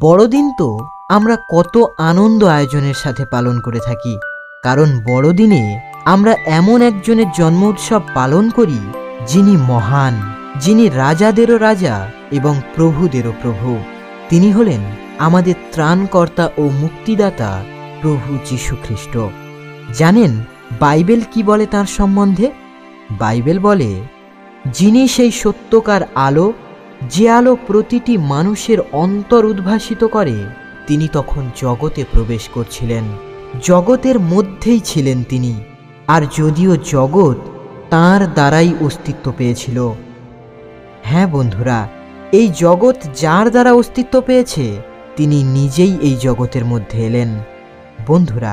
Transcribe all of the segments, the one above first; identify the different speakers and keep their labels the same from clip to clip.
Speaker 1: বড়দিন তো আমরা কত আনন্দ আয়োজনের সাথে পালন করে থাকি, কারণ বড়দিনে আমরা এমন একজনের জন্ম উৎসব পালন করি যিনি মহান, যিনি রাজাদেরও রাজা এবং প্রভুদেরও প্রভু। তিনি হলেন আমাদের ত্রাণকর্তা ও মুক্তিদাতা প্রভু যীশু খ্রিস্ট। জানেন বাইবেল কি বলে তার সম্বন্ধে? বাইবেল বলে, যিনি সেই সত্যকার আলো, যে আলো প্রতিটি মানুষের অন্তর উদ্ভাসিত করে, তিনি তখন জগতে প্রবেশ করছিলেন। জগতের মধ্যেই ছিলেন তিনি, আর যদিও জগৎ তাঁর দ্বারাই অস্তিত্ব পেয়েছিল। হ্যাঁ বন্ধুরা, এই জগৎ যার দ্বারা অস্তিত্ব পেয়েছে তিনি নিজেই এই জগতের মধ্যে এলেন। বন্ধুরা,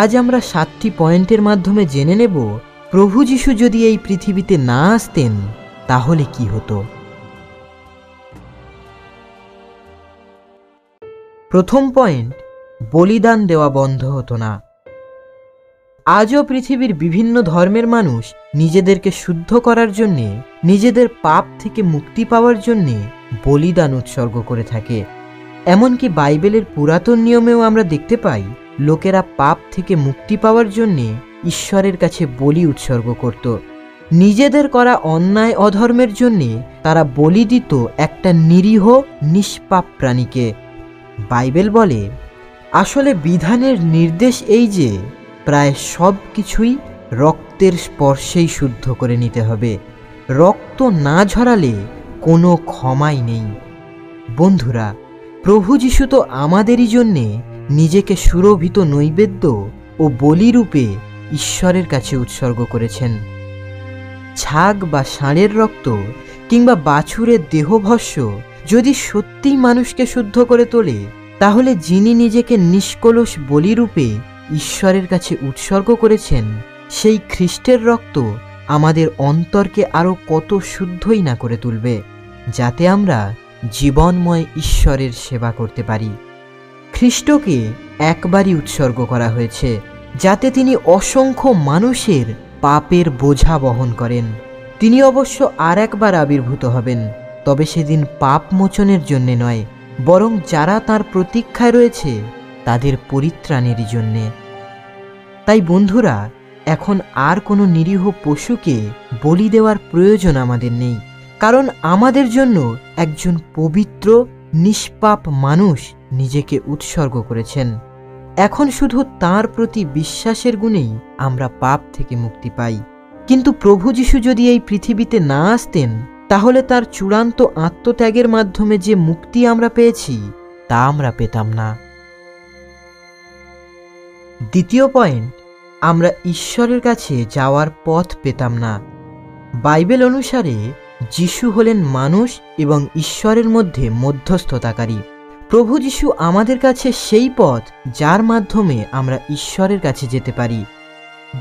Speaker 1: আজ আমরা 7টি পয়েন্টের মাধ্যমে জেনে নেব প্রভু যীশু যদি এই পৃথিবীতে না আসতেন তাহলে কি হতো। প্রথম পয়েন্ট, বলিদান দেওয়া বন্ধ হতো না। আজও পৃথিবীর বিভিন্ন ধর্মের মানুষ নিজেদেরকে শুদ্ধ করার জন্যে, নিজেদের পাপ থেকে মুক্তি পাওয়ার জন্যে বলিদান উৎসর্গ করে থাকে। এমনকি বাইবেলের পুরাতন নিয়মেও আমরা দেখতে পাই লোকেরা পাপ থেকে মুক্তি পাওয়ার জন্যে ঈশ্বরের কাছে বলি উৎসর্গ করত। নিজেদের করা অন্যায় অধর্মের জন্যে তারা বলি দিত একটা নিরীহ নিষ্পাপ প্রাণীকে। বাইবেল বলে, আসলে বিধানের নির্দেশ এই যে প্রায় সব কিছুই রক্তের স্পর্শেই শুদ্ধ করে নিতে হবে। রক্ত না ঝরালে কোনো ক্ষমাই নেই। বন্ধুরা, প্রভু যীশু তো আমাদেরই জন্যে নিজেকে সুরভিত নৈবেদ্য ও বলিরূপে ঈশ্বরের কাছে উৎসর্গ করেছেন। ছাগ বা ষাঁড়ের রক্ত কিংবা বাছুরের দেহভস্য যদি সত্যিই মানুষকে শুদ্ধ করে তোলে, তাহলে যিনি নিজেকে নিষ্কলুষ বলিরূপে ঈশ্বরের কাছে উৎসর্গ করেছেন, সেই খ্রিস্টের রক্ত আমাদের অন্তরকে আরও কত শুদ্ধই না করে তুলবে, যাতে আমরা জীবনময় ঈশ্বরের সেবা করতে পারি। খ্রিস্টকে একবারই উৎসর্গ করা হয়েছে যাতে তিনি অসংখ্য মানুষের পাপের বোঝা বহন করেন। তিনি অবশ্য আর একবার আবির্ভূত হবেন, তবে সেদিন পাপ মোচনের জন্যে নয়, বরং যারা তাঁর প্রতীক্ষায় রয়েছে তাদের পরিত্রাণেরই জন্যে। তাই বন্ধুরা, এখন আর কোনো নিরীহ পশুকে বলি দেওয়ার প্রয়োজন আমাদের নেই, কারণ আমাদের জন্য একজন পবিত্র নিষ্পাপ মানুষ নিজেকে উৎসর্গ করেছেন। এখন শুধু তাঁর প্রতি বিশ্বাসের গুণেই আমরা পাপ থেকে মুক্তি পাই। কিন্তু প্রভু যীশু যদি এই পৃথিবীতে না আসতেন, তাহলে তার চূড়ান্ত আত্মত্যাগের মাধ্যমে যে মুক্তি আমরা পেয়েছি তা আমরা পেতাম না। দ্বিতীয় পয়েন্ট, আমরা ঈশ্বরের কাছে যাওয়ার পথ পেতাম না। বাইবেল অনুসারে যিশু হলেন মানুষ এবং ঈশ্বরের মধ্যে মধ্যস্থতাকারী। প্রভু যীশু আমাদের কাছে সেই পথ যার মাধ্যমে আমরা ঈশ্বরের কাছে যেতে পারি।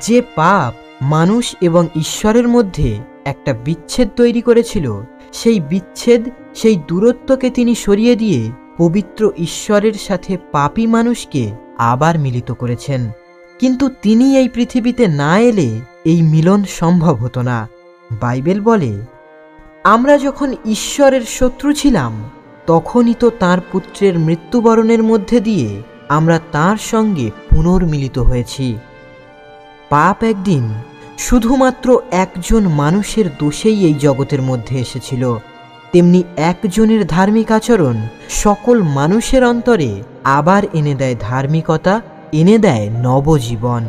Speaker 1: যে পাপ মানুষ এবং ঈশ্বরের মধ্যে একটা বিচ্ছেদ তৈরি করেছিল, সেই বিচ্ছেদ, সেই দূরত্বকে তিনি সরিয়ে দিয়ে পবিত্র ঈশ্বরের সাথে পাপী মানুষকে আবার মিলিত করেছেন। কিন্তু তিনি এই পৃথিবীতে না এলে এই মিলন সম্ভব হতো না। বাইবেল বলে, আমরা যখন ঈশ্বরের শত্রু ছিলাম, তখনই তো তাঁর পুত্রের মৃত্যুবরণের মধ্যে দিয়ে আমরা তাঁর সঙ্গে পুনর্মিলিত হয়েছি। পাপ একদিন শুধুমাত্র একজন মানুষের দোষেই এই জগতের মধ্যে এসেছিল, তেমনি একজনের ধার্মিক আচরণ সকল মানুষের অন্তরে আবার এনে দেয় ধার্মিকতা, এনে দেয় নবজীবন।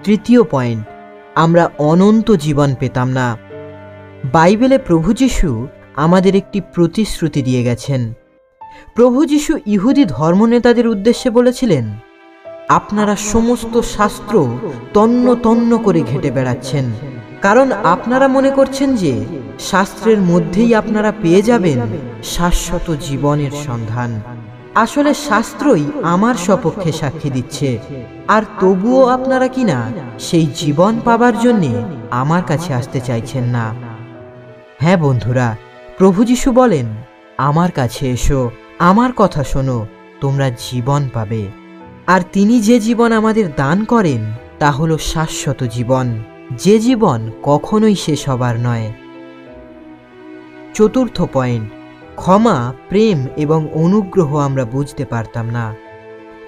Speaker 1: তৃতীয় পয়েন্ট, আমরা অনন্ত জীবন পেতাম না। বাইবেলে প্রভু যীশু আমাদের একটি প্রতিশ্রুতি দিয়ে গেছেন। প্রভু যীশু ইহুদি ধর্মনেতাদের উদ্দেশ্যে বলেছিলেন, আপনারা সমস্ত শাস্ত্র তন্ন তন্ন করে ঘেঁটে বেড়াচ্ছেন, কারণ আপনারা মনে করছেন যে শাস্ত্রের মধ্যেই আপনারা পেয়ে যাবেন শাশ্বত জীবনের সন্ধান। আসলে শাস্ত্রই আমার সপক্ষে সাক্ষী দিচ্ছে, আর তবুও আপনারা কিনা সেই জীবন পাবার জন্যে আমার কাছে আসতে চাইছেন না। হ্যাঁ বন্ধুরা, প্রভু যীশু বলেন, আমার কাছে এসো, আমার কথা শোনো, তোমরা জীবন পাবে। আর তিনি যে জীবন আমাদের দান করেন তা হলো শাশ্বত জীবন, যে জীবন কখনোই শেষ হবার নয়। চতুর্থ পয়েন্ট, ক্ষমা, প্রেম এবং অনুগ্রহ আমরা বুঝতে পারতাম না।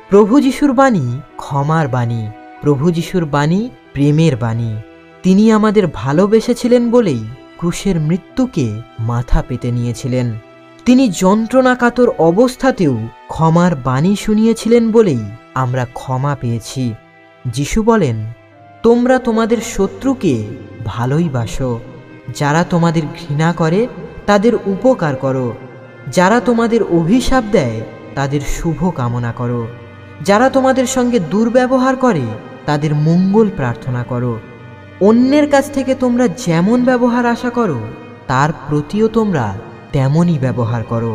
Speaker 1: প্রভু যিশুর বাণী ক্ষমার বাণী, প্রভু যিশুর বাণী প্রেমের বাণী। তিনি আমাদের ভালোবেসেছিলেন বলেই ক্রুশের মৃত্যুকে মাথা পেতে নিয়েছিলেন। তিনি যন্ত্রণাকাতর অবস্থাতেও ক্ষমার বাণী শুনিয়েছিলেন বলেই আমরা ক্ষমা পেয়েছি। যিশু বলেন, তোমরা তোমাদের শত্রুকে ভালোই বাসো, যারা তোমাদের ঘৃণা করে তাদের উপকার করো, যারা তোমাদের অভিশাপ দেয় তাদের শুভ কামনা করো, যারা তোমাদের সঙ্গে দুর্ব্যবহার করে তাদের মঙ্গল প্রার্থনা করো। অন্যের কাছ থেকে তোমরা যেমন ব্যবহার আশা করো তার প্রতিও তোমরা তেমনই ব্যবহার করো।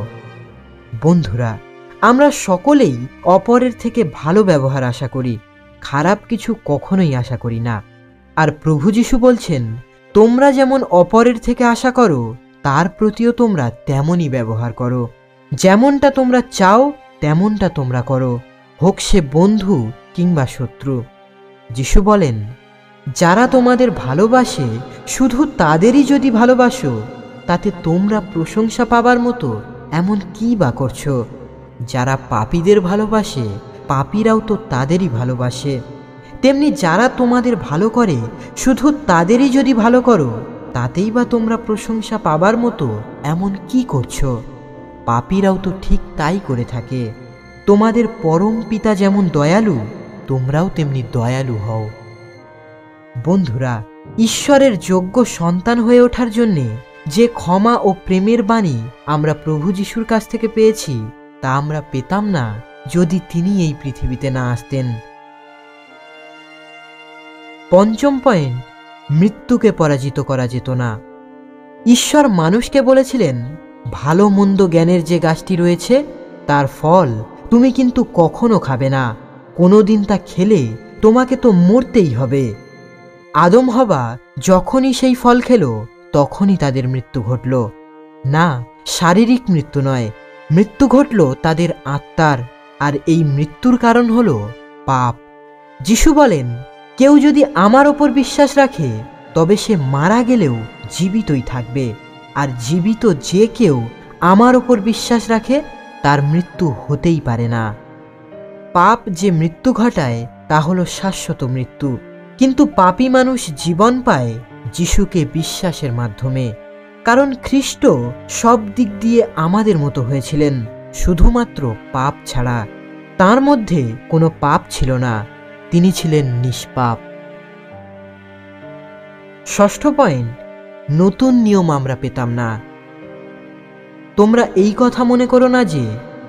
Speaker 1: বন্ধুরা, আমরা সকলেই অপরের থেকে ভালো ব্যবহার আশা করি, খারাপ কিছু কখনোই আশা করি না। আর প্রভু যিশু বলছেন, তোমরা যেমন অপরের থেকে আশা করো তার প্রতিও তোমরা তেমনই ব্যবহার করো। যেমনটা তোমরা চাও তেমনটা তোমরা করো, হোক সে বন্ধু কিংবা শত্রু। যিশু বলেন, যারা তোমাদের ভালোবাসে শুধু তাদেরই যদি ভালোবাসো, তাতে তোমরা প্রশংসা পাবার মতো এমন কি বা করছো? যারা পাপীদের ভালোবাসে, পাপীরাও তো তাদেরই ভালোবাসে। তেমনি যারা তোমাদের ভালো করে শুধু তাদেরই যদি ভালো করো, তাতেই বা তোমরা প্রশংসা পাবার মতো এমন কি করছো? পাপীরাও তো ঠিক তাই করে থাকে। তোমাদের পরম পিতা যেমন দয়ালু, তোমরাও তেমনি দয়ালু হও। বন্ধুরা, ঈশ্বরের যোগ্য সন্তান হয়ে ওঠার জন্যে যে ক্ষমা ও প্রেমের বাণী আমরা প্রভু যিশুর কাছ থেকে পেয়েছি, তা আমরা পেতাম না যদি তিনি এই পৃথিবীতে না আসতেন। পঞ্চম পয়েন্ট, মৃত্যুকে পরাজিত করা যেত না। ঈশ্বর মানুষকে বলেছিলেন, ভালো মন্দ জ্ঞানের যে গাছটি রয়েছে তার ফল তুমি কিন্তু কখনো খাবে না, কোনোদিন তা খেলে তোমাকে তো মরতেই হবে। আদম হওয়া যখনই সেই ফল খেল, তখনই তাদের মৃত্যু ঘটল। না, শারীরিক মৃত্যু নয়, মৃত্যু ঘটল তাদের আত্মার। আর এই মৃত্যুর কারণ হলো পাপ। যিশু বলেন, কেউ যদি আমার ওপর বিশ্বাস রাখে তবে সে মারা গেলেও জীবিতই থাকবে, আর জীবিত যে কেউ আমার ওপর বিশ্বাস রাখে তার মৃত্যু হতেই পারে না। পাপ যে মৃত্যু ঘটায় তা হলো শাশ্বত মৃত্যু, কিন্তু পাপী মানুষ জীবন পায় যিশুকে বিশ্বাসের মাধ্যমে। কারণ খ্রিস্ট সব দিক দিয়ে আমাদের মতো হয়েছিলেন, শুধুমাত্র পাপ ছাড়া। তার মধ্যে কোনো পাপ ছিল না, তিনি ছিলেন নিষ্পাপ। ষষ্ঠ পয়েন্ট, নতুন নিয়ম আমরা পেতাম না। তোমরা এই কথা মনে করো না যে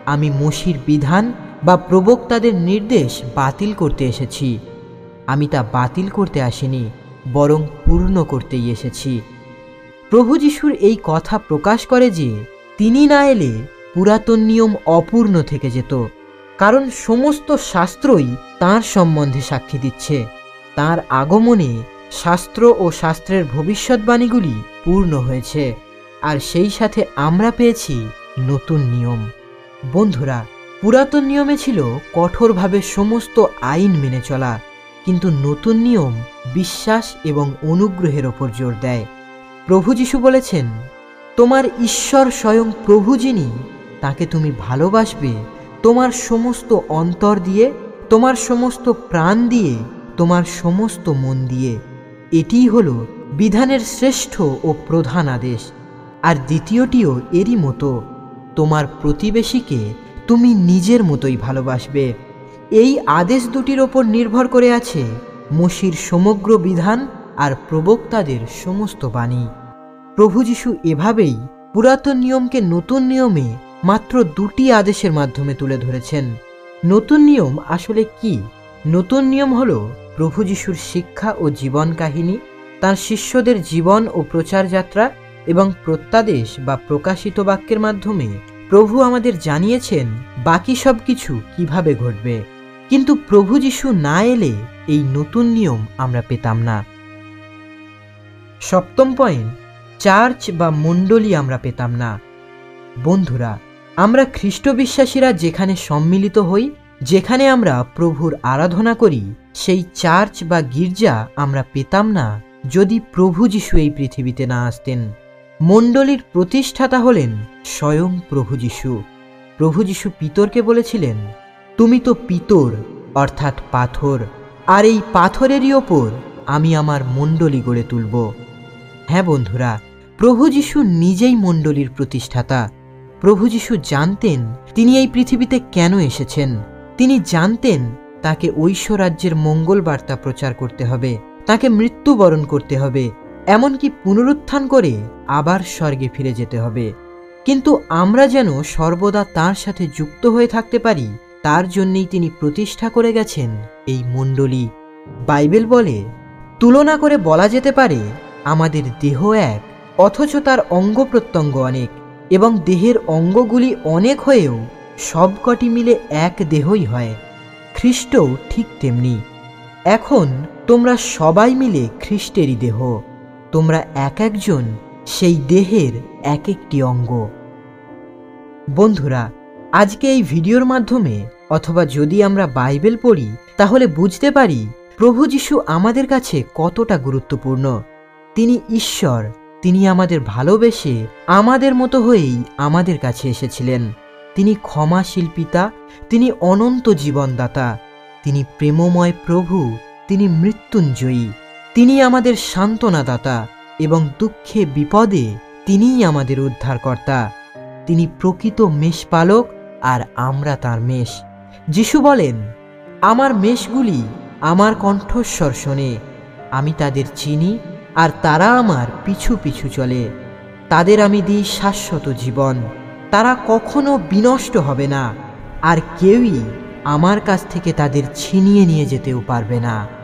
Speaker 1: আমি মোশির বিধান বা প্রবক্তাদের নির্দেশ বাতিল করতে এসেছি। আমি তা বাতিল করতে আসিনি, বরং পূর্ণ করতেই এসেছি। প্রভু যিশুর এই কথা প্রকাশ করে যে তিনি না এলে পুরাতন নিয়ম অপূর্ণ থেকে যেত, কারণ সমস্ত শাস্ত্রই তাঁর সম্বন্ধে সাক্ষী দিচ্ছে। তাঁর আগমনে শাস্ত্র ও শাস্ত্রের ভবিষ্যৎবাণীগুলি পূর্ণ হয়েছে, আর সেই সাথে আমরা পেয়েছি নতুন নিয়ম। বন্ধুরা, পুরাতন নিয়মে ছিল কঠোরভাবে সমস্ত আইন মেনে চলা, কিন্তু নতুন নিয়ম বিশ্বাস এবং অনুগ্রহের ওপর জোর দেয়। প্রভু যিশু বলেছেন, তোমার ঈশ্বর স্বয়ং প্রভু যিনি, তাকে তুমি ভালোবাসবে তোমার সমস্ত অন্তর দিয়ে, তোমার সমস্ত প্রাণ দিয়ে, তোমার সমস্ত মন দিয়ে। এটিই হলো বিধানের শ্রেষ্ঠ ও প্রধান আদেশ। আর দ্বিতীয়টিও এরই মতো, তোমার প্রতিবেশীকে তুমি নিজের মতোই ভালোবাসবে। এই আদেশ দুটির ওপর নির্ভর করে আছে মোশির সমগ্র বিধান আর প্রবক্তাদের সমস্ত বাণী। প্রভু যিশু এভাবেই পুরাতন নিয়মকে নতুন নিয়মে মাত্র দুটি আদেশের মাধ্যমে তুলে ধরেছেন। নতুন নিয়ম আসলে কি? নতুন নিয়ম হলো প্রভু যিশুর শিক্ষা ও জীবন কাহিনী, তাঁর শিষ্যদের জীবন ও প্রচার যাত্রা এবং প্রত্যাদেশ বা প্রকাশিত বাক্যের মাধ্যমে প্রভু আমাদের জানিয়েছেন বাকি সব কিছু কিভাবে ঘটবে। কিন্তু প্রভু যিশু না এলে এই নতুন নিয়ম আমরা পেতাম না। সপ্তম পয়েন্ট, চার্চ বা মণ্ডলী আমরা পেতাম না। বন্ধুরা, আমরা খ্রিস্ট বিশ্বাসীরা যেখানে সম্মিলিত হই, যেখানে আমরা প্রভুর আরাধনা করি, সেই চার্চ বা গির্জা আমরা পেতাম না যদি প্রভু যিশু এই পৃথিবীতে না আসতেন। মণ্ডলীর প্রতিষ্ঠাতা হলেন স্বয়ং প্রভু যীশু। প্রভু যীশু পিতরকে বলেছিলেন, তুমি তো পিতর অর্থাৎ পাথর, আর এই পাথরেরই ওপর আমি আমার মণ্ডলী গড়ে তুলব। হ্যাঁ বন্ধুরা, প্রভু যীশু নিজেই মণ্ডলীর প্রতিষ্ঠাতা। প্রভু যীশু জানতেন তিনি এই পৃথিবীতে কেন এসেছেন। তিনি জানতেন তাকে ঐশ্বরাজ্যের মঙ্গল বার্তা প্রচার করতে হবে, তাকে মৃত্যুবরণ করতে হবে, এমনকি পুনরুত্থান করে আবার স্বর্গে ফিরে যেতে হবে। কিন্তু আমরা যেন সর্বদা তার সাথে যুক্ত হয়ে থাকতে পারি, তার জন্যই তিনি প্রতিষ্ঠা করে গেছেন এই মণ্ডলী। বাইবেল বলে, তুলনা করে বলা যেতে পারে আমাদের দেহ এক, অথচ তার অঙ্গ প্রত্যঙ্গ অনেক, এবং দেহের অঙ্গগুলি অনেক হয়েও সবকটি মিলে এক দেহই হয়। খ্রিস্টও ঠিক তেমনি। এখন তোমরা সবাই মিলে খ্রিস্টেরই দেহ, তোমরা এক একজন সেই দেহের এক একটি অঙ্গ। বন্ধুরা, আজকে এই ভিডিওর মাধ্যমে অথবা যদি আমরা বাইবেল পড়ি তাহলে বুঝতে পারি প্রভু যীশু আমাদের কাছে কতটা গুরুত্বপূর্ণ। তিনি ঈশ্বর, তিনি আমাদের ভালোবেসে আমাদের মতো হয়েই আমাদের কাছে এসেছিলেন। তিনি ক্ষমাশীল পিতা, তিনি অনন্ত জীবনদাতা, তিনি প্রেমময় প্রভু, তিনি মৃত্যুঞ্জয়ী, তিনি আমাদের সান্ত্বনাদাতা এবং দুঃখে বিপদে তিনিই আমাদের উদ্ধারকর্তা। তিনি প্রকৃত মেষপালক আর আমরা তার মেষ। যিশু বলেন, আমার মেষগুলি আমার কণ্ঠস্বর শোনে, আমি তাদের চিনি আর তারা আমার পিছু পিছু চলে। তাদের আমি দিই শাশ্বত জীবন, তারা কখনো বিনষ্ট হবে না, আর কেউই আমার কাছ থেকে তাদের ছিনিয়ে নিয়ে যেতেও পারবে না।